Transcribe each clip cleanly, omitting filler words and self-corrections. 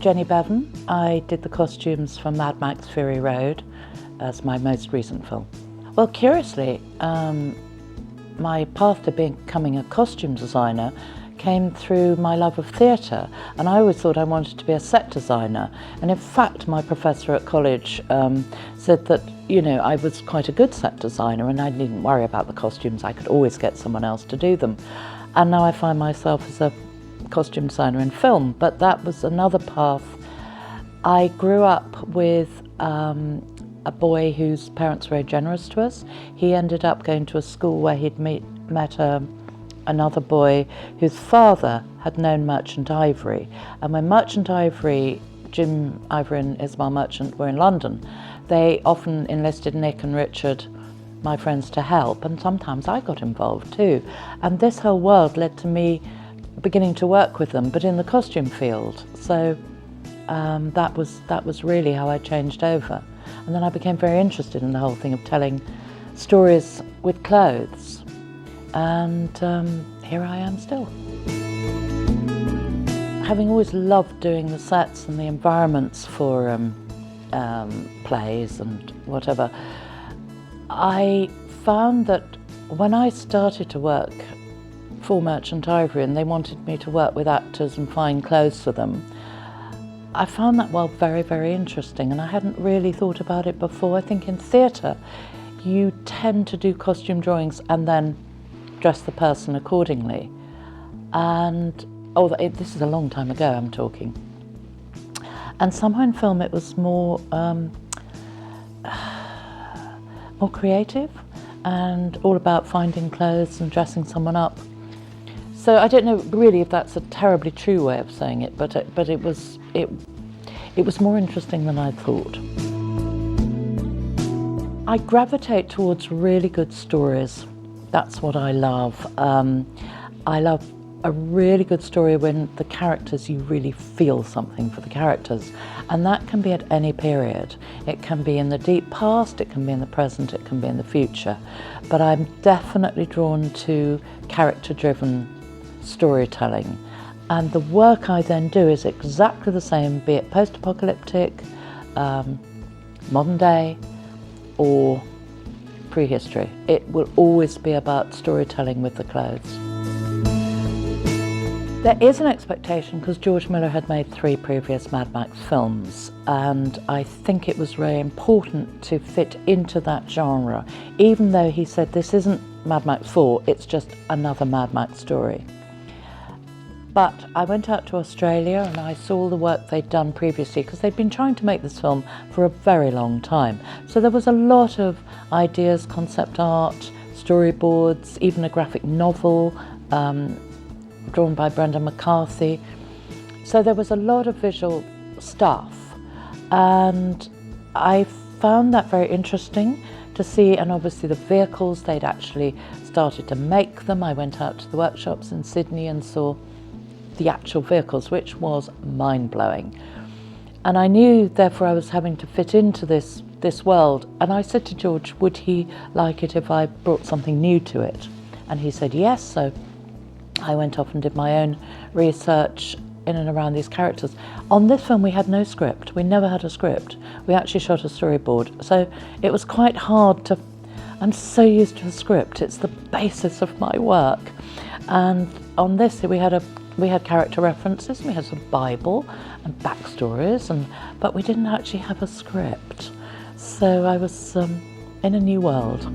Jenny Beavan. I did the costumes for Mad Max Fury Road as my most recent film. Well, curiously, my path to becoming a costume designer came through my love of theatre, and I always thought I wanted to be a set designer. And in fact, my professor at college said that, you know, I was quite a good set designer and I needn't worry about the costumes, I could always get someone else to do them. And now I find myself as a costume designer in film, but that was another path. I grew up with a boy whose parents were very generous to us. He ended up going to a school where he'd met another boy whose father had known Merchant Ivory. And when Merchant Ivory, Jim Ivory and Ismail Merchant, were in London, they often enlisted Nick and Richard, my friends, to help, and sometimes I got involved too. And this whole world led to me beginning to work with them, but in the costume field. So that was really how I changed over. And then I became very interested in the whole thing of telling stories with clothes. And here I am still. Having always loved doing the sets and the environments for plays and whatever, I found that when I started to work for Merchant Ivory and they wanted me to work with actors and find clothes for them, I found that world very, very interesting, and I hadn't really thought about it before. I think in theatre you tend to do costume drawings and then dress the person accordingly. And this is a long time ago I'm talking. And somehow in film it was more creative and all about finding clothes and dressing someone up. So I don't know really if that's a terribly true way of saying it, but it was more interesting than I thought. I gravitate towards really good stories. That's what I love. I love a really good story when the characters, you really feel something for the characters. And that can be at any period. It can be in the deep past, it can be in the present, it can be in the future. But I'm definitely drawn to character-driven storytelling. And the work I then do is exactly the same, be it post-apocalyptic, modern day, or prehistory. It will always be about storytelling with the clothes. There is an expectation, because George Miller had made 3 previous Mad Max films, and I think it was very important to fit into that genre, even though he said this isn't Mad Max 4, it's just another Mad Max story. But I went out to Australia and I saw the work they'd done previously, because they'd been trying to make this film for a very long time. So there was a lot of ideas, concept art, storyboards, even a graphic novel drawn by Brenda McCarthy. So there was a lot of visual stuff, and I found that very interesting to see. And obviously the vehicles, they'd actually started to make them. I went out to the workshops in Sydney and saw the actual vehicles, which was mind-blowing. And I knew therefore I was having to fit into this world, and I said to George, would he like it if I brought something new to it? And he said yes. So I went off and did my own research in and around these characters. On this film we had no script. We never had a script. We actually shot a storyboard. So it was quite hard to, I'm so used to a script. It's the basis of my work. And on this we had character references, we had some Bible and backstories, but we didn't actually have a script. So I was in a new world.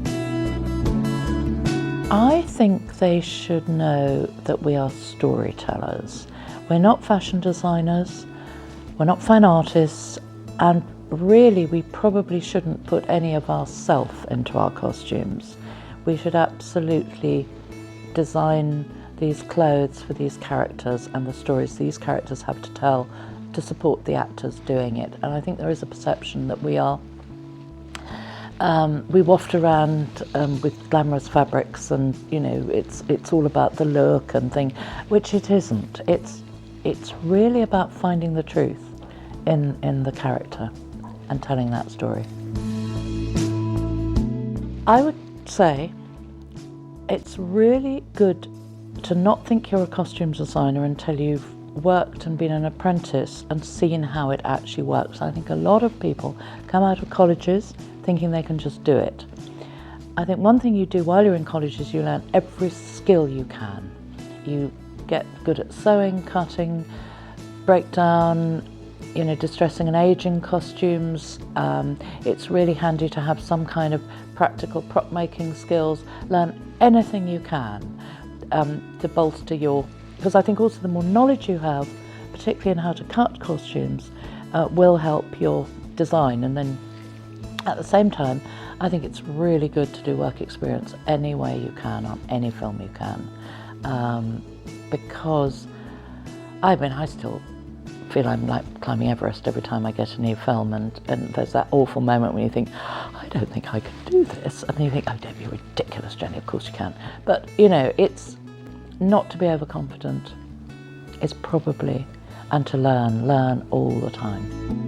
I think they should know that we are storytellers. We're not fashion designers, we're not fine artists, and really we probably shouldn't put any of ourself into our costumes. We should absolutely design these clothes for these characters and the stories these characters have to tell to support the actors doing it. And I think there is a perception that we waft around with glamorous fabrics, and you know, it's all about the look and thing, which it isn't. It's really about finding the truth in the character and telling that story. I would say it's really good to not think you're a costume designer until you've worked and been an apprentice and seen how it actually works. I think a lot of people come out of colleges thinking they can just do it. I think one thing you do while you're in college is you learn every skill you can. You get good at sewing, cutting, breakdown, distressing and aging costumes. It's really handy to have some kind of practical prop making skills. Learn anything you can to bolster because I think also the more knowledge you have, particularly in how to cut costumes, will help your design. And then at the same time, I think it's really good to do work experience any way you can on any film you can, because I still feel I'm like climbing Everest every time I get a new film, and there's that awful moment when you think, I don't think I can do this, and then you think, oh, don't be ridiculous, Jenny, of course you can. But it's not to be overconfident. It's probably, and to learn all the time.